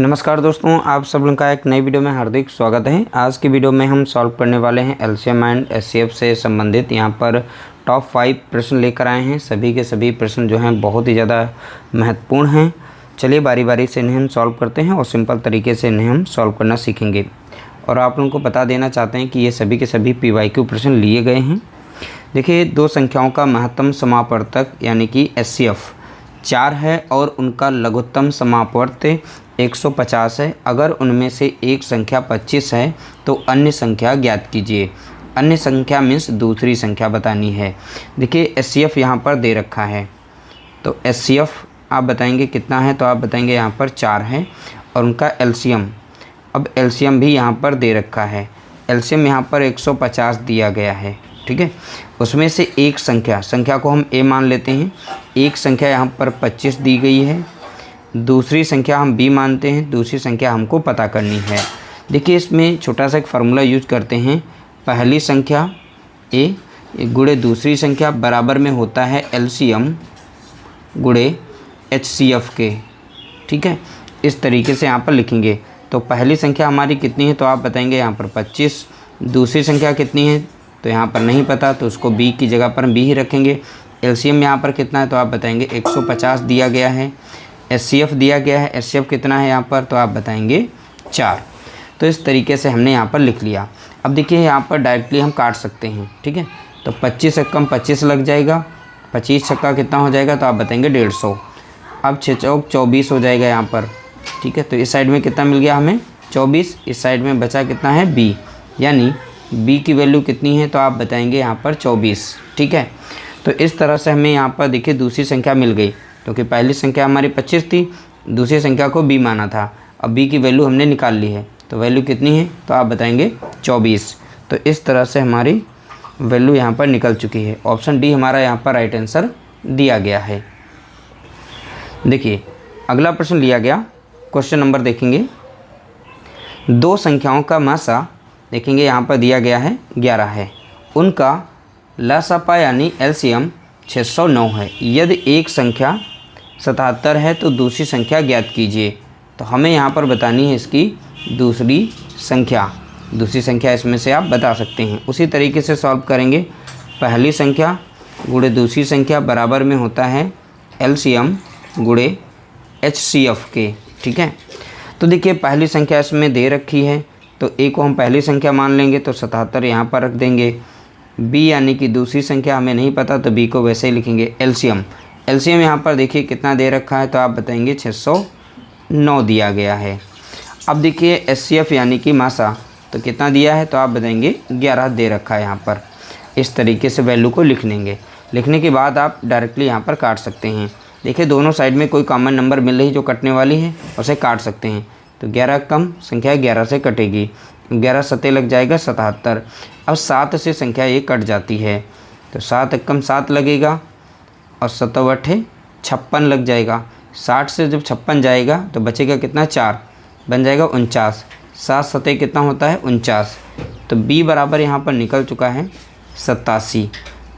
नमस्कार दोस्तों, आप सब लोगों का एक नई वीडियो में हार्दिक स्वागत है। आज की वीडियो में हम सॉल्व करने वाले हैं एलसीएम एंड एचसीएफ से संबंधित यहाँ पर टॉप 5 प्रश्न लेकर आए हैं। सभी के सभी प्रश्न जो हैं बहुत ही ज़्यादा महत्वपूर्ण हैं। चलिए बारी बारी से इन्हें हम सॉल्व करते हैं और सिंपल तरीके से इन्हें हम सॉल्व करना सीखेंगे। और आप लोगों को बता देना चाहते हैं कि ये सभी के सभी PYQ प्रश्न लिए गए हैं। देखिए, दो संख्याओं का महत्तम समापवर्तक यानी कि एचसीएफ 4 है और उनका लघुत्तम समापवर्त 150 है। अगर उनमें से एक संख्या 25 है तो अन्य संख्या ज्ञात कीजिए। अन्य संख्या मीन्स दूसरी संख्या बतानी है। देखिए, एचसीएफ यहाँ पर दे रखा है, तो एचसीएफ आप बताएंगे कितना है, तो आप बताएंगे यहाँ पर 4 है। और उनका एलसीएम, अब एलसीएम भी यहाँ पर दे रखा है। एलसीएम यहाँ पर 150 दिया गया है, ठीक है। उसमें से एक संख्या को हम ए मान लेते हैं। एक संख्या यहाँ पर 25 दी गई है, दूसरी संख्या हम बी मानते हैं, दूसरी संख्या हमको पता करनी है। देखिए, इसमें छोटा सा एक फार्मूला यूज करते हैं। पहली संख्या ए गुणे दूसरी संख्या बराबर में होता है एलसीएम गुणे एचसीएफ के, ठीक है। इस तरीके से यहाँ पर लिखेंगे। तो पहली संख्या हमारी कितनी है, तो आप बताएंगे यहाँ पर 25। दूसरी संख्या कितनी है, तो यहाँ पर नहीं पता, तो उसको बी की जगह पर बी ही रखेंगे। एलसीएम यहाँ पर कितना है, तो आप बताएंगे 150 दिया गया है। एचसीएफ दिया गया है, एचसीएफ कितना है यहाँ पर, तो आप बताएंगे 4। तो इस तरीके से हमने यहाँ पर लिख लिया। अब देखिए, यहाँ पर डायरेक्टली हम काट सकते हैं, ठीक है। तो 25 से कम 25 लग जाएगा, 25 छक्का कितना हो जाएगा, तो आप बताएंगे 150। अब 6 चौक 24 हो जाएगा यहाँ पर, ठीक है। तो इस साइड में कितना मिल गया हमें, 24। इस साइड में बचा कितना है, बी, यानी बी की वैल्यू कितनी है, तो आप बताएंगे यहाँ पर 24, ठीक है। तो इस तरह से हमें यहाँ पर देखिए दूसरी संख्या मिल गई, क्योंकि पहली संख्या हमारी 25 थी, दूसरी संख्या को बी माना था। अब बी की वैल्यू हमने निकाल ली है, तो वैल्यू कितनी है, तो आप बताएंगे 24। तो इस तरह से हमारी वैल्यू यहाँ पर निकल चुकी है। ऑप्शन डी हमारा यहाँ पर राइट आंसर दिया गया है। देखिए, अगला प्रश्न लिया गया, क्वेश्चन नंबर देखेंगे। दो संख्याओं का मासा देखेंगे, यहाँ पर दिया गया है 11 है। उनका लसापा यानी एलसीएम 609 है। यदि एक संख्या 77 है तो दूसरी संख्या ज्ञात कीजिए। तो हमें यहाँ पर बतानी है इसकी दूसरी संख्या इसमें से आप बता सकते हैं। उसी तरीके से सॉल्व करेंगे। पहली संख्या गुणे दूसरी संख्या बराबर में होता है एलसीएम गुणे एचसीएफ के, ठीक है। तो देखिए, पहली संख्या इसमें दे रखी है, तो ए को हम पहली संख्या मान लेंगे, तो 77 यहाँ पर रख देंगे। बी यानी कि दूसरी संख्या हमें नहीं पता, तो बी को वैसे ही लिखेंगे। एलसीएम यहाँ पर देखिए कितना दे रखा है, तो आप बताएंगे 609 दिया गया है। अब देखिए, एचसीएफ यानी कि मासा, तो कितना दिया है, तो आप बताएंगे 11 दे रखा है यहाँ पर। इस तरीके से वैल्यू को लिख लेंगे। लिखने के बाद आप डायरेक्टली यहाँ पर काट सकते हैं। देखिए, दोनों साइड में कोई कॉमन नंबर मिल रही जो कटने वाली है, उसे काट सकते हैं। तो 11 कम संख्या 11 से कटेगी, 11 सत्ते लग जाएगा 77। अब 7 से संख्या ये कट जाती है, तो 7 कम 7 लगेगा और 7 8 56 लग जाएगा। 60 से जब 56 जाएगा तो बचेगा कितना, 4 बन जाएगा 49। 7 सत्ते कितना होता है, 49। तो बी बराबर यहाँ पर निकल चुका है 87।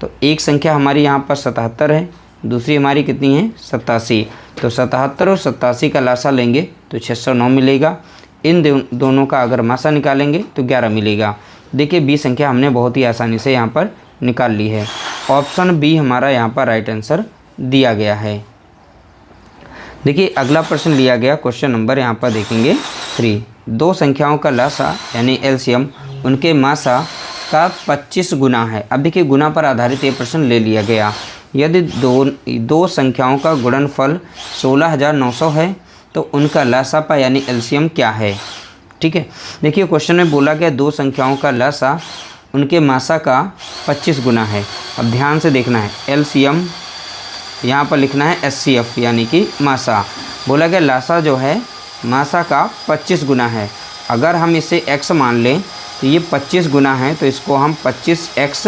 तो एक संख्या हमारी यहाँ पर 77 है, दूसरी हमारी कितनी है, 87। तो 77 और 87 का लासा लेंगे तो 609 मिलेगा। इन दोनों का अगर मासा निकालेंगे तो 11 मिलेगा। देखिए, बी संख्या हमने बहुत ही आसानी से यहाँ पर निकाल ली है। ऑप्शन बी हमारा यहाँ पर राइट आंसर दिया गया है। देखिए, अगला प्रश्न लिया गया, क्वेश्चन नंबर यहाँ पर देखेंगे 3। दो संख्याओं का लासा यानी एलसीएम उनके मासा का 25 गुना है। अब देखिए, गुना पर आधारित ये प्रश्न ले लिया गया। यदि दो संख्याओं का गुणनफल 16,900 है तो उनका लसापा यानी एलसीएम क्या है, ठीक है। देखिए, क्वेश्चन में बोला गया दो संख्याओं का लसा उनके मासा का 25 गुना है। अब ध्यान से देखना है, एलसीएम यहाँ पर लिखना है एचसीएफ यानी कि मासा। बोला गया लासा जो है मासा का 25 गुना है। अगर हम इसे x मान लें तो ये 25 गुना है, तो इसको हम 25x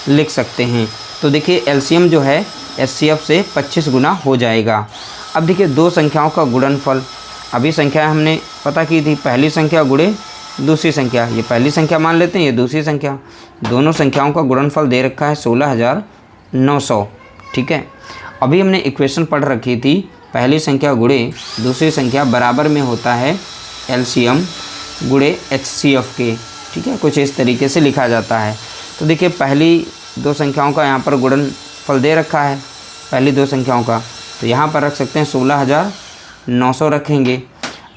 लिख सकते हैं। तो देखिए, एलसीएम जो है एचसीएफ से 25 गुना हो जाएगा। अब देखिए, दो संख्याओं का गुणनफल, अभी संख्या हमने पता की थी, पहली संख्या गुणे दूसरी संख्या, ये पहली संख्या मान लेते हैं, ये दूसरी संख्या। दोनों संख्याओं का गुणनफल दे रखा है 16,900, ठीक है। अभी हमने इक्वेशन पढ़ रखी थी पहली संख्या गुणे दूसरी संख्या बराबर में होता है एलसीएम गुणे एचसीएफ के। ठीक है, कुछ इस तरीके से लिखा जाता है। तो देखिए पहली दो संख्याओं का यहाँ पर गुणनफल दे रखा है, पहली दो संख्याओं का, तो यहाँ पर रख सकते हैं 16,900 रखेंगे।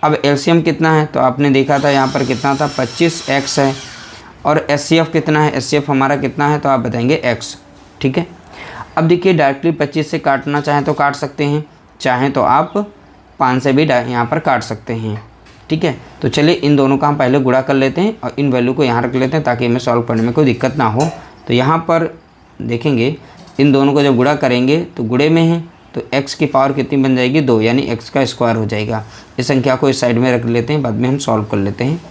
अब एलसीएम कितना है, तो आपने देखा था यहाँ पर कितना था 25x है, और एचसीएफ कितना है, एचसीएफ हमारा कितना है, तो आप बताएंगे x। ठीक है, अब देखिए डायरेक्टली 25 से काटना चाहें तो काट सकते हैं, चाहें तो आप 5 से भी यहाँ पर काट सकते हैं। ठीक है, तो चलिए इन दोनों का हम पहले गुणा कर लेते हैं और इन वैल्यू को यहाँ रख लेते हैं ताकि हमें सॉल्व करने में कोई दिक्कत ना हो। तो यहाँ पर देखेंगे इन दोनों को जब गुणा करेंगे तो गुणे में है तो x की पावर कितनी बन जाएगी 2, यानी x का स्क्वायर हो जाएगा। इस संख्या को इस साइड में रख लेते हैं, बाद में हम सॉल्व कर लेते हैं।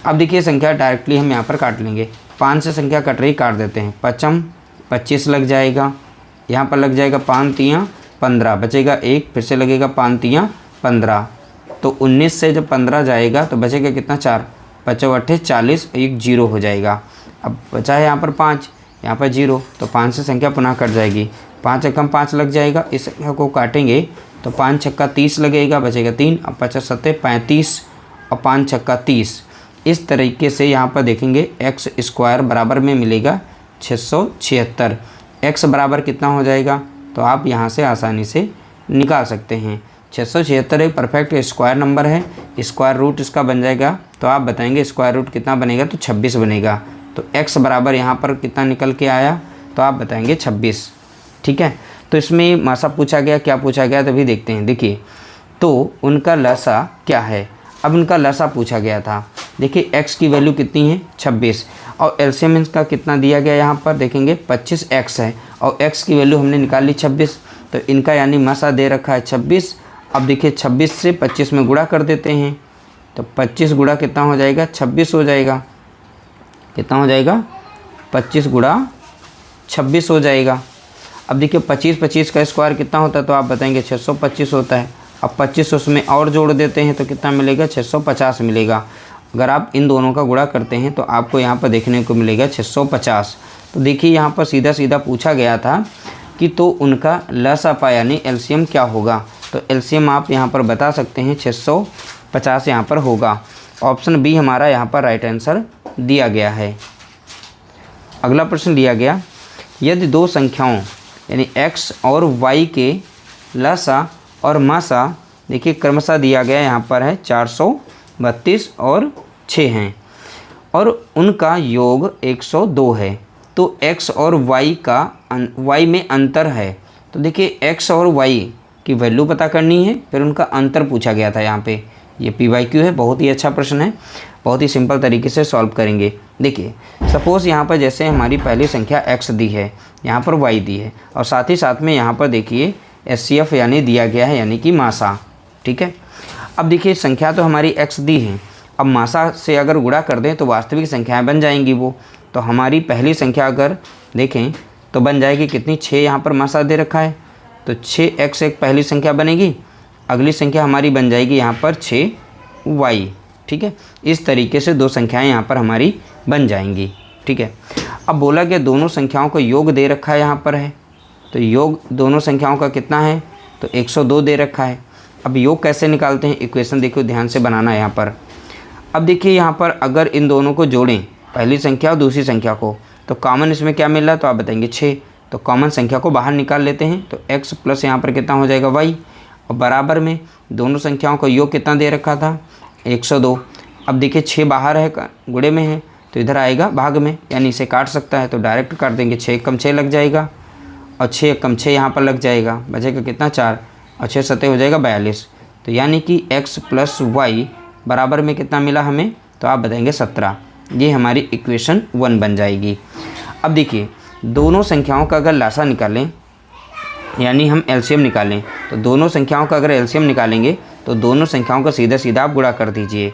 अब देखिए संख्या डायरेक्टली हम यहाँ पर काट लेंगे, 5 से संख्या कट रही, काट देते हैं। 5 25 लग जाएगा, यहाँ पर लग जाएगा 5 3 15, बचेगा 1, फिर से लगेगा 5 3 15, तो 19 से जब 15 जाएगा तो बचेगा कितना 4, 5 8 40, 1 0 हो जाएगा। अब बचा है यहाँ पर 5, यहाँ पर 0, तो 5 से संख्या पुनः कट जाएगी, 5 एकम 5 लग जाएगा। इस संख्या को काटेंगे तो 5 छक्का 30 लगेगा, बचेगा 3, अब 5 7 35 और 5 छक्का 30। इस तरीके से यहाँ पर देखेंगे x स्क्वायर बराबर में मिलेगा 676। x बराबर कितना हो जाएगा, तो आप यहाँ से आसानी से निकाल सकते हैं। 676 एक परफेक्ट स्क्वायर नंबर है, स्क्वायर रूट इसका बन जाएगा, तो आप बताएंगे स्क्वायर रूट कितना बनेगा, तो 26 बनेगा। तो x बराबर यहाँ पर कितना निकल के आया, तो आप बताएंगे 26। ठीक है, तो इसमें मासा पूछा गया, क्या पूछा गया तभी देखते हैं। देखिए तो उनका लसा क्या है, अब उनका लसा पूछा गया था। देखिए x की वैल्यू कितनी है 26, और एलसीएम का कितना दिया गया यहाँ पर देखेंगे 25x है, और x की वैल्यू हमने निकाल ली 26, तो इनका यानी मसा दे रखा है 26। अब देखिए 26 से 25 में गुणा कर देते हैं, तो 25 गुणा कितना हो जाएगा 26 हो जाएगा, कितना हो जाएगा 25 गुणा 26 हो जाएगा। अब देखिए 25 का स्क्वायर कितना होता है, तो आप बताएंगे 625 होता है। अब 25 उसमें और जोड़ देते हैं तो कितना मिलेगा 650 मिलेगा। अगर आप इन दोनों का गुणा करते हैं तो आपको यहाँ पर देखने को मिलेगा 650। तो देखिए यहाँ पर सीधा सीधा पूछा गया था कि तो उनका लसापा यानी एलसीएम क्या होगा, तो एलसीएम आप यहाँ पर बता सकते हैं 650 यहाँ पर होगा। ऑप्शन बी हमारा यहाँ पर राइट आंसर दिया गया है। अगला प्रश्न दिया गया, यदि दो संख्याओं यानी x और y के लसा और मासा देखिए क्रमशः दिया गया यहाँ पर है 432 और 6 हैं, और उनका योग 102 है, तो x और y में अंतर है। तो देखिए x और y की वैल्यू पता करनी है, फिर उनका अंतर पूछा गया था यहाँ पे। ये PYQ है, बहुत ही अच्छा प्रश्न है, बहुत ही सिंपल तरीके से सॉल्व करेंगे। देखिए सपोज़ यहाँ पर जैसे हमारी पहली संख्या x दी है, यहाँ पर y दी है, और साथ ही साथ में यहाँ पर देखिए HCF यानी दिया गया है, यानी कि मासा। ठीक है, अब देखिए संख्या तो हमारी x दी है, अब मासा से अगर गुणा कर दें तो वास्तविक संख्याएं बन जाएंगी वो। तो हमारी पहली संख्या अगर देखें तो बन जाएगी कितनी 6, यहाँ पर मासा दे रखा है, तो 6x एक पहली संख्या बनेगी, अगली संख्या हमारी बन जाएगी यहाँ पर 6y। ठीक है, इस तरीके से दो संख्याएं यहाँ पर हमारी बन जाएंगी। ठीक है, अब बोला गया दोनों संख्याओं का योग दे रखा है यहाँ पर है, तो योग दोनों संख्याओं का कितना है, तो 102 दे रखा है। अब योग कैसे निकालते हैं, इक्वेशन देखिए ध्यान से बनाना है यहाँ पर। अब देखिए यहाँ पर अगर इन दोनों को जोड़ें, पहली संख्या और दूसरी संख्या को, तो कॉमन इसमें क्या मिल रहा है, तो आप बताएंगे 6। तो कॉमन संख्या को बाहर निकाल लेते हैं, तो x प्लस यहाँ पर कितना हो जाएगा y, और बराबर में दोनों संख्याओं का योग कितना दे रखा था 102। अब देखिए 6 बाहर है, गुणे में है, तो इधर आएगा भाग में, यानी इसे काट सकता है, तो डायरेक्ट काट देंगे, 6 कम 6 लग जाएगा, और 6 कम 6 यहाँ पर लग जाएगा, बचेगा कितना 4, और 6 7 हो जाएगा 42। तो यानी कि x प्लस y बराबर में कितना मिला हमें, तो आप बताएंगे 17। ये हमारी इक्वेशन 1 बन जाएगी। अब देखिए दोनों संख्याओं का अगर लासा निकालें यानी हम एलसीएम निकालें, तो दोनों संख्याओं का अगर एलसीएम निकालेंगे तो दोनों संख्याओं का सीधा सीधा आप गुणा कर दीजिए।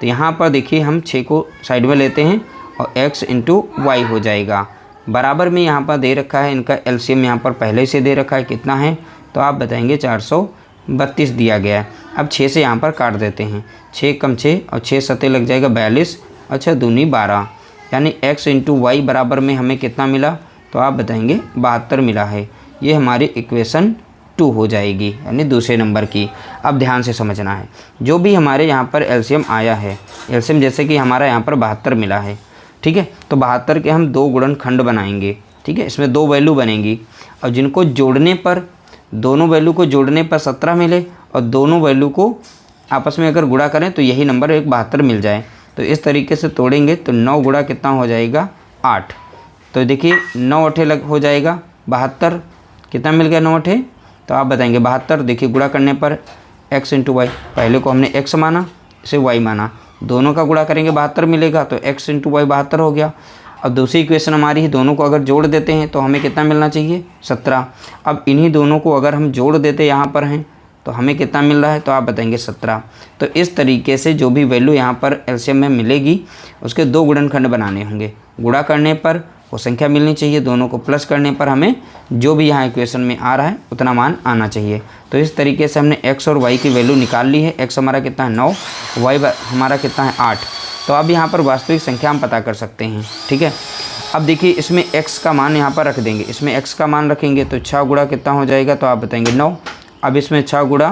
तो यहाँ पर देखिए हम 6 को साइड में लेते हैं और x इंटू वाई हो जाएगा, बराबर में यहाँ पर दे रखा है इनका एलसीएम, यहाँ पर पहले से दे रखा है कितना है, तो आप बताएंगे 432 दिया गया है। अब 6 से यहाँ पर काट देते हैं, 6 कम 6 और 6 7 लग जाएगा 42, अच्छा दूनी 12, यानी x इंटू वाई बराबर में हमें कितना मिला, तो आप बताएंगे 72 मिला है। ये हमारी इक्वेशन 2 हो जाएगी, यानी दूसरे नंबर की। अब ध्यान से समझना है, जो भी हमारे यहाँ पर एलसीएम आया है, एलसीएम जैसे कि हमारा यहाँ पर 72 मिला है, ठीक है, तो 72 के हम 2 गुणनखंड बनाएंगे, ठीक है, इसमें 2 वैल्यू बनेंगी और जिनको जोड़ने पर, दोनों वैल्यू को जोड़ने पर 17 मिले और दोनों वैल्यू को आपस में अगर गुणा करें तो यही नंबर एक 72 मिल जाए। तो इस तरीके से तोड़ेंगे तो 9 गुणा कितना हो जाएगा 8। तो देखिए 9 अठे लग हो जाएगा 72, कितना मिल गया 9 अठे, तो आप बताएंगे 72। देखिए गुणा करने पर x इंटू वाई, पहले को हमने x माना इसे y माना, दोनों का गुणा करेंगे 72 मिलेगा तो x इंटू वाई 72 हो गया। अब दूसरी इक्वेशन हमारी है, दोनों को अगर जोड़ देते हैं तो हमें कितना मिलना चाहिए 17। अब इन्हीं दोनों को अगर हम जोड़ देते यहाँ पर हैं तो हमें कितना मिल रहा है, तो आप बताएंगे 17। तो इस तरीके से जो भी वैल्यू यहाँ पर एलसीएम में मिलेगी उसके 2 गुणनखंड बनाने होंगे। गुणा करने पर वो संख्या मिलनी चाहिए, दोनों को प्लस करने पर हमें जो भी यहाँ इक्वेशन में आ रहा है उतना मान आना चाहिए। तो इस तरीके से हमने x और y की वैल्यू निकाल ली है। x हमारा कितना है 9, y हमारा कितना है 8। तो अब यहाँ पर वास्तविक संख्या हम पता कर सकते हैं, ठीक है। अब देखिए इसमें x का मान यहाँ पर रख देंगे, इसमें x का मान रखेंगे तो 6 गुणा कितना हो जाएगा, तो आप बताएंगे 9। अब इसमें 6 गुणा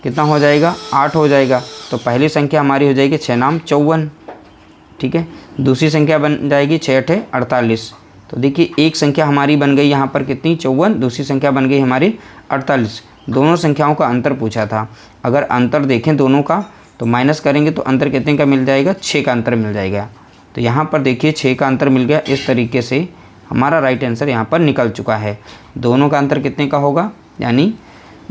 कितना हो जाएगा 8 हो जाएगा। तो पहली संख्या हमारी हो जाएगी 6 नाम 54, ठीक है। दूसरी संख्या बन जाएगी 6 अठे 48। तो देखिए एक संख्या हमारी बन गई यहाँ पर कितनी 54, दूसरी संख्या बन गई हमारी 48। दोनों संख्याओं का अंतर पूछा था, अगर अंतर देखें दोनों का तो माइनस करेंगे तो अंतर कितने का मिल जाएगा, 6 का अंतर मिल जाएगा। तो यहाँ पर देखिए 6 का अंतर मिल गया। इस तरीके से हमारा राइट आंसर यहाँ पर निकल चुका है। दोनों का अंतर कितने का होगा, यानी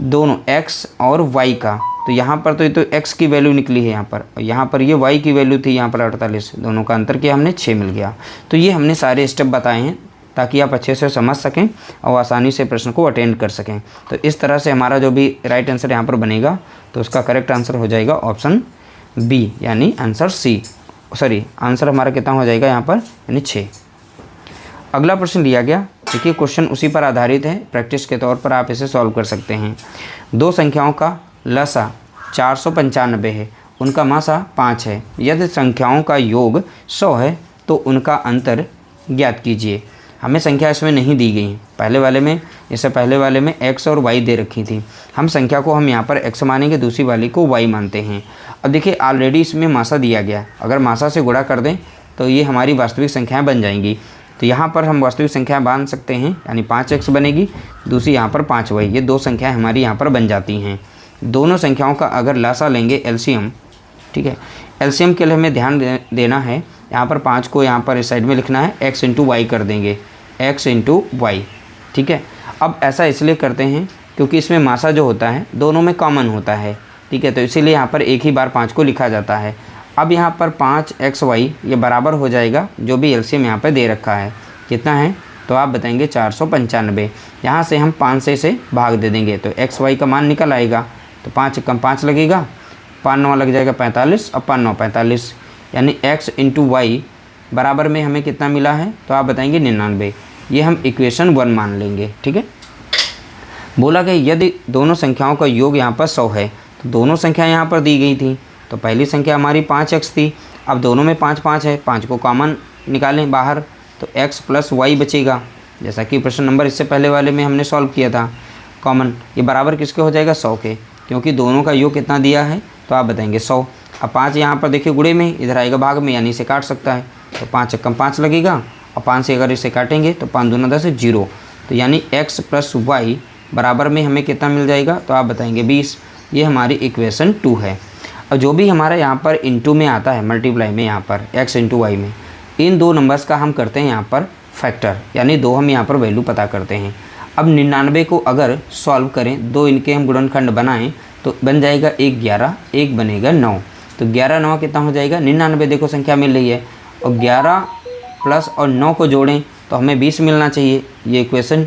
दोनों x और y का। तो यहाँ पर तो ये तो x की वैल्यू निकली है यहाँ पर, और यहाँ पर ये y की वैल्यू थी यहाँ पर 48। दोनों का अंतर किया हमने 6 मिल गया। तो ये हमने सारे स्टेप बताए हैं ताकि आप अच्छे से समझ सकें और आसानी से प्रश्न को अटेंड कर सकें। तो इस तरह से हमारा जो भी राइट आंसर यहाँ पर बनेगा तो उसका करेक्ट आंसर हो जाएगा ऑप्शन बी, यानी आंसर सी, सॉरी आंसर हमारा कितना हो जाएगा यहाँ पर, यानी 6। अगला प्रश्न लिया गया, देखिए क्वेश्चन उसी पर आधारित है, प्रैक्टिस के तौर पर आप इसे सॉल्व कर सकते हैं। दो संख्याओं का लसा 495 है, उनका मासा 5 है। यदि संख्याओं का योग 100 है तो उनका अंतर ज्ञात कीजिए। हमें संख्या इसमें नहीं दी गई है, पहले वाले में, इससे पहले वाले में x और y दे रखी थी। हम संख्या को हम यहाँ पर x मानेंगे, दूसरी वाली को y मानते हैं। अब देखिए ऑलरेडी इसमें मासा दिया गया, अगर मासा से गुणा कर दें तो ये हमारी वास्तविक संख्याएँ बन जाएंगी। तो यहाँ पर हम वास्तविक संख्या बांध सकते हैं, यानी 5x बनेगी, दूसरी यहाँ पर 5y, ये दो संख्याएं हमारी यहाँ पर बन जाती हैं। दोनों संख्याओं का अगर लासा लेंगे एलसीएम, ठीक है, एलसीएम के लिए हमें ध्यान देना है, यहाँ पर 5 को यहाँ पर इस साइड में लिखना है, x इंटू वाई कर देंगे, x इंटू वाई, ठीक है। अब ऐसा इसलिए करते हैं क्योंकि इसमें मासा जो होता है दोनों में कॉमन होता है, ठीक है, तो इसीलिए यहाँ पर एक ही बार 5 को लिखा जाता है। अब यहाँ पर 5xy ये बराबर हो जाएगा जो भी एलसीएम यहाँ पर दे रखा है, कितना है, तो आप बताएंगे 495। यहाँ से हम 5 से भाग दे देंगे तो xy का मान निकल आएगा, तो 5 कम 5 लगेगा, 5 9 लग जाएगा 45, और 5 9 45, यानी x इंटू वाई बराबर में हमें कितना मिला है, तो आप बताएंगे 99। ये हम इक्वेशन 1 मान लेंगे, ठीक है। बोला गया यदि दोनों संख्याओं का योग यहाँ पर 100 है, तो दोनों संख्या यहाँ पर दी गई थी, तो पहली संख्या हमारी 5x थी, अब दोनों में 5 5 है, 5 को कॉमन निकालें बाहर तो x प्लस वाई बचेगा, जैसा कि प्रश्न नंबर इससे पहले वाले में हमने सॉल्व किया था। कॉमन ये बराबर किसके हो जाएगा 100 के, क्योंकि दोनों का योग कितना दिया है, तो आप बताएंगे 100। अब 5 यहाँ पर देखिए गुणे में, इधर आएगा भाग में, यानी इसे काट सकता है, तो 5 कम 5 लगेगा, और 5 से अगर इसे काटेंगे तो 5 दूना 10 0, तो यानी x प्लस वाई बराबर में हमें कितना मिल जाएगा, तो आप बताएंगे 20। ये हमारी इक्वेशन 2 है। और जो भी हमारा यहाँ पर इनटू में आता है, मल्टीप्लाई में यहाँ पर x इंटू वाई में, इन दो नंबर्स का हम करते हैं यहाँ पर फैक्टर, यानी दो हम यहाँ पर वैल्यू पता करते हैं। अब 99 को अगर सॉल्व करें, दो इनके हम गुणनखंड बनाएं तो बन जाएगा 1 11, एक बनेगा 9, तो 11 9 कितना हो जाएगा 99। देखो संख्या मिल रही है, और 11 प्लस और 9 को जोड़ें तो हमें 20 मिलना चाहिए। ये इक्वेशन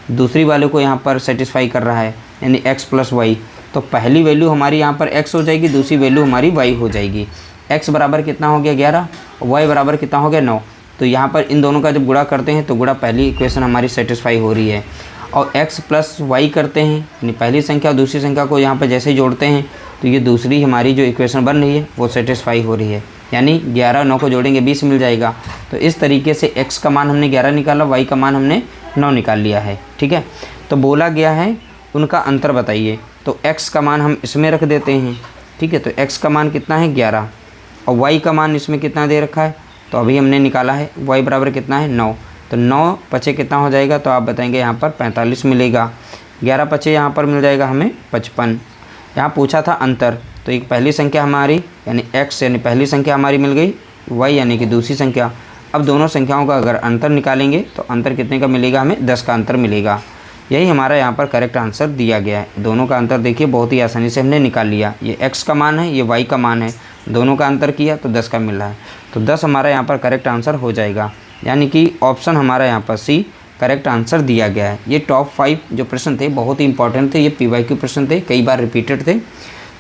दूसरी वाले को यहाँ पर सेटिस्फाई कर रहा है, यानी x प्लस वाई। तो पहली वैल्यू हमारी यहाँ पर x हो जाएगी, दूसरी वैल्यू हमारी y हो जाएगी। x बराबर कितना हो गया 11, y बराबर कितना हो गया 9। तो यहाँ पर इन दोनों का जब गुणा करते हैं तो गुणा पहली इक्वेशन हमारी सेटिस्फाई हो रही है, और x प्लस वाई करते हैं, यानी पहली संख्या और दूसरी संख्या को यहाँ पर जैसे ही जोड़ते हैं तो ये दूसरी हमारी जो इक्वेशन बन रही है वो सेटिस्फाई हो रही है, यानी 11 9 को जोड़ेंगे 20 मिल जाएगा। तो इस तरीके से x का मान हमने 11 निकाला, y का मान हमने 9 निकाल लिया है, ठीक है। तो बोला गया है उनका अंतर बताइए। तो x का मान हम इसमें रख देते हैं, ठीक है। तो x का मान कितना है 11 और y का मान इसमें कितना दे रखा है, तो अभी हमने निकाला है y बराबर कितना है 9। तो 9 पचे कितना हो जाएगा, तो आप बताएंगे यहाँ पर 45 मिलेगा। 11 पचे यहाँ पर मिल जाएगा हमें 55। यहाँ पूछा था अंतर, तो एक पहली संख्या हमारी यानी x यानी पहली संख्या हमारी मिल गई, y यानी कि दूसरी संख्या। अब दोनों संख्याओं का अगर अंतर निकालेंगे तो अंतर कितने का मिलेगा, हमें 10 का अंतर मिलेगा। यही हमारा यहाँ पर करेक्ट आंसर दिया गया है। दोनों का अंतर देखिए बहुत ही आसानी से हमने निकाल लिया। ये x का मान है, ये y का मान है, दोनों का अंतर किया तो 10 का मिल रहा है। तो 10 हमारा यहाँ पर करेक्ट आंसर हो जाएगा, यानी कि ऑप्शन हमारा यहाँ पर सी करेक्ट आंसर दिया गया है। ये टॉप 5 जो प्रश्न थे बहुत ही इंपॉर्टेंट थे, ये PYQ प्रश्न थे, कई बार रिपीटेड थे,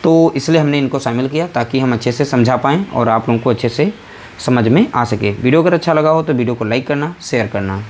तो इसलिए हमने इनको शामिल किया ताकि हम अच्छे से समझा पाएँ और आप लोगों को अच्छे से समझ में आ सके। वीडियो अगर अच्छा लगा हो तो वीडियो को लाइक करना, शेयर करना।